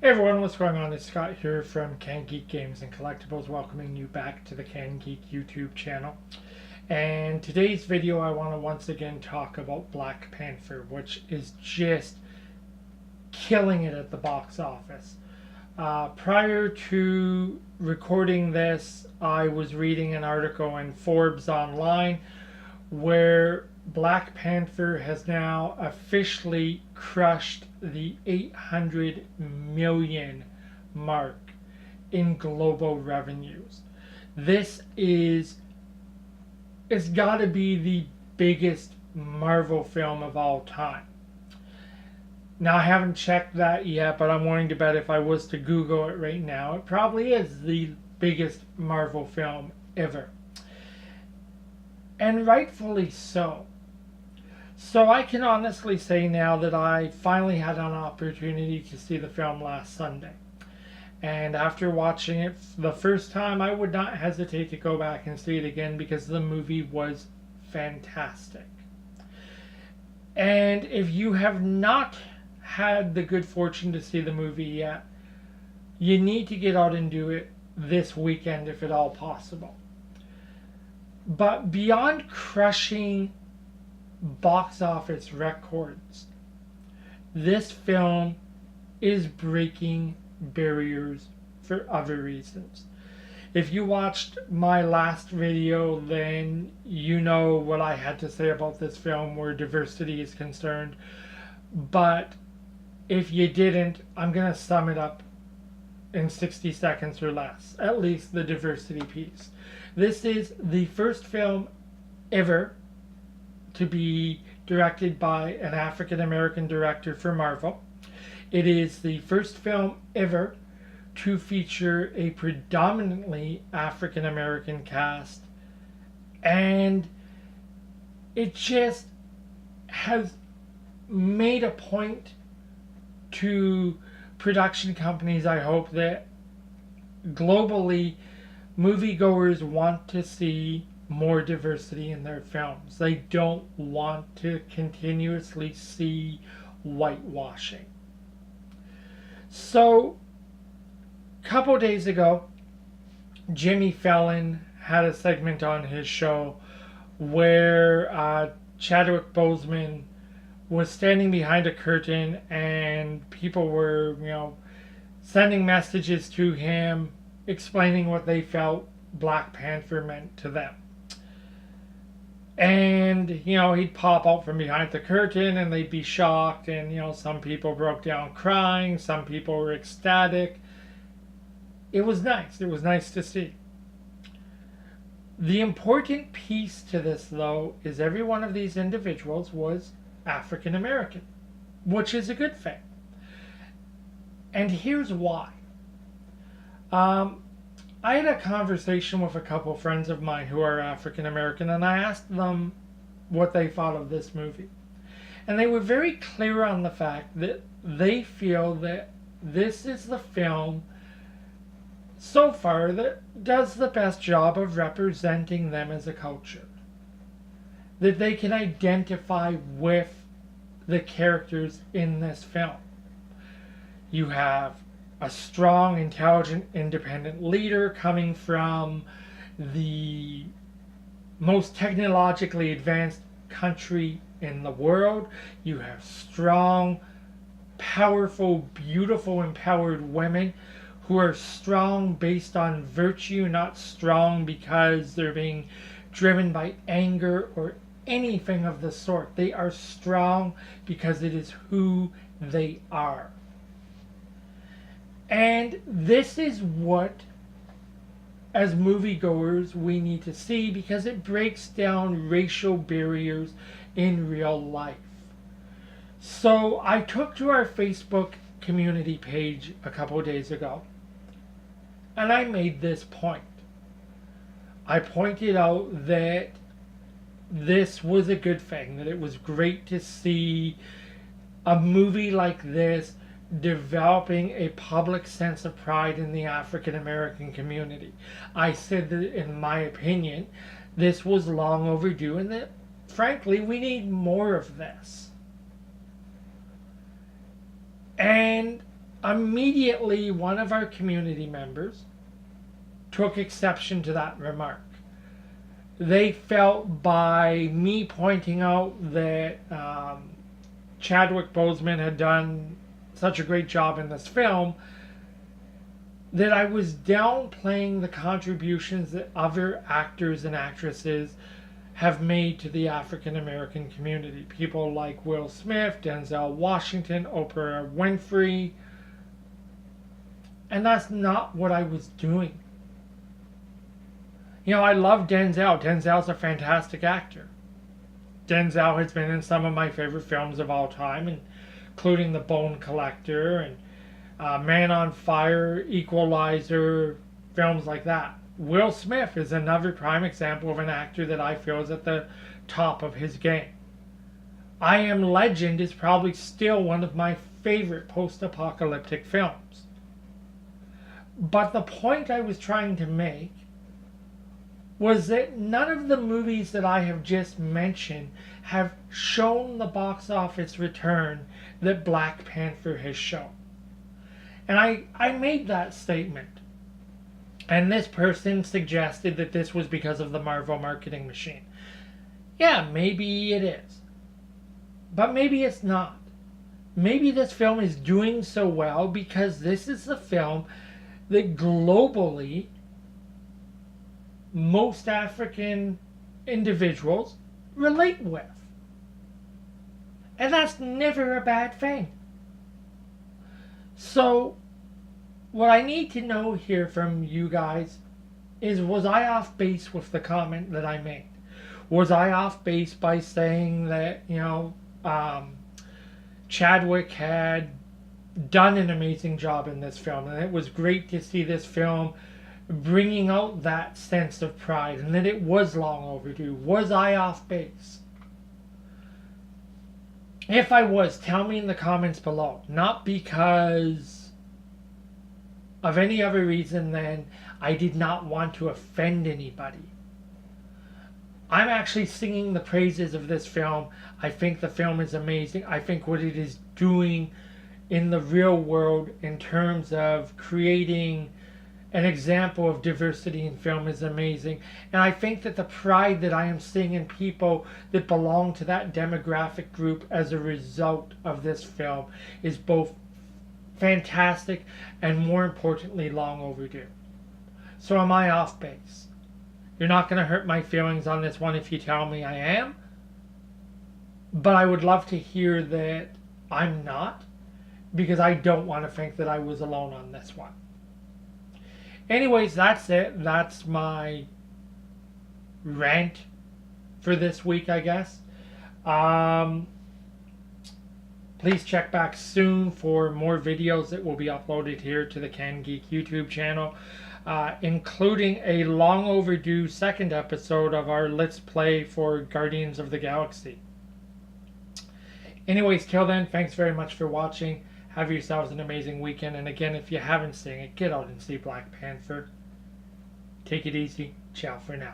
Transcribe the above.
Hey everyone, what's going on? It's Scott here from Can Geek Games and Collectibles, welcoming you back to the Can Geek YouTube channel. And today's video I want to once again talk about Black Panther, which is just killing it at the box office. Prior to recording this, I was reading an article in Forbes Online where Black Panther has now officially crushed the 800 million mark in global revenues. It's got to be the biggest Marvel film of all time. Now, I haven't checked that yet, but I'm willing to bet if I was to Google it right now, it probably is the biggest Marvel film ever. And rightfully so. So I can honestly say now that I finally had an opportunity to see the film last Sunday. And after watching it the first time, I would not hesitate to go back and see it again because the movie was fantastic. And if you have not had the good fortune to see the movie yet, you need to get out and do it this weekend if at all possible. But beyond crushing box office records, this film is breaking barriers for other reasons. If you watched my last video, then you know what I had to say about this film where diversity is concerned. But if you didn't, I'm going to sum it up in 60 seconds or less, at least the diversity piece. This is the first film ever to be directed by an African American director for Marvel. It is the first film ever to feature a predominantly African American cast, and it just has made a point to production companies, I hope, that globally moviegoers want to see more diversity in their films. They don't want to continuously see whitewashing. So, a couple days ago, Jimmy Fallon had a segment on his show where Chadwick Boseman was standing behind a curtain and people were, sending messages to him explaining what they felt Black Panther meant to them. And, he'd pop out from behind the curtain and they'd be shocked. And, some people broke down crying. Some people were ecstatic. It was nice. It was nice to see. The important piece to this, though, is every one of these individuals was African American, which is a good thing. And here's why. I had a conversation with a couple friends of mine who are African American, and I asked them what they thought of this movie. And they were very clear on the fact that they feel that this is the film so far that does the best job of representing them as a culture. That they can identify with the characters in this film. You have a strong, intelligent, independent leader coming from the most technologically advanced country in the world. You have strong, powerful, beautiful, empowered women who are strong based on virtue, not strong because they're being driven by anger or anything of the sort. They are strong because it is who they are. And this is what, as moviegoers, we need to see because it breaks down racial barriers in real life. So I took to our Facebook community page a couple of days ago and I made this point. I pointed out that this was a good thing, that it was great to see a movie like this developing a public sense of pride in the African American community. I said that, in my opinion, this was long overdue and that, frankly, we need more of this. And Immediately, one of our community members took exception to that remark. They felt by me pointing out that Chadwick Boseman had done such a great job in this film that I was downplaying the contributions that other actors and actresses have made to the African American community. People like Will Smith, Denzel Washington, Oprah Winfrey. And that's not what I was doing. You know, I love Denzel. Denzel's a fantastic actor. Denzel has been in some of my favorite films of all time, including The Bone Collector and Man on Fire, Equalizer, films like that. Will Smith is another prime example of an actor that I feel is at the top of his game. I Am Legend is probably still one of my favorite post-apocalyptic films. But the point I was trying to make was that none of the movies that I have just mentioned have shown the box office return that Black Panther has shown. And I made that statement. And this person suggested that this was because of the Marvel marketing machine. Yeah, maybe it is. But maybe it's not. Maybe this film is doing so well because this is the film that globally most African individuals relate with. And that's never a bad thing. So, what I need to know here from you guys is, was I off base with the comment that I made? Was I off base by saying that, Chadwick had done an amazing job in this film, and it was great to see this film bringing out that sense of pride, and that it was long overdue? Was I off base? If I was, tell me in the comments below. Not because of any other reason than I did not want to offend anybody. I'm actually singing the praises of this film. I think the film is amazing. I think what it is doing in the real world in terms of creating an example of diversity in film is amazing. And I think that the pride that I am seeing in people that belong to that demographic group as a result of this film is both fantastic and, more importantly, long overdue. So am I off base? You're not going to hurt my feelings on this one if you tell me I am. But I would love to hear that I'm not, because I don't want to think that I was alone on this one. Anyways, that's it. That's my rant for this week, I guess. Please check back soon for more videos that will be uploaded here to the Can Geek YouTube channel, including a long overdue second episode of our Let's Play for Guardians of the Galaxy. Anyways, till then, thanks very much for watching. Have yourselves an amazing weekend. And again, if you haven't seen it, get out and see Black Panther. Take it easy. Ciao for now.